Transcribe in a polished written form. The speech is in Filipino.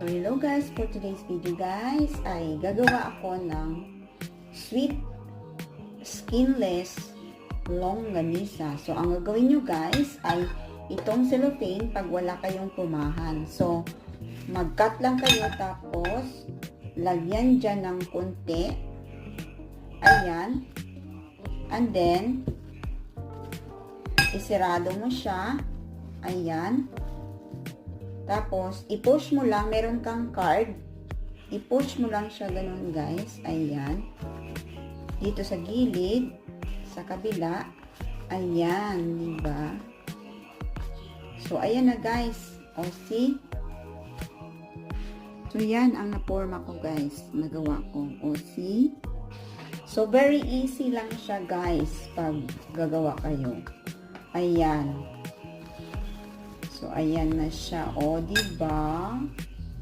So, hello guys, for today's video guys, ay gagawa ako ng sweet skinless longganisa. So, ang gagawin nyo guys ay itong cellophane pag wala kayong pumahan. So, mag-cut lang kayo tapos lagyan dyan ng konti. Ayan. And then, isirado mo siya. Ayan. Tapos, i-push mo lang, meron kang card. I-push mo lang siya ganun guys. Ayan. Dito sa gilid, sa kabila. Ayan, diba? So, ayan na guys. O, see? So, yan ang naporma ko guys. Nagawa ko. O, see? So, very easy lang siya guys pag gagawa kayo. Ayan. So, ayan na siya. O, diba?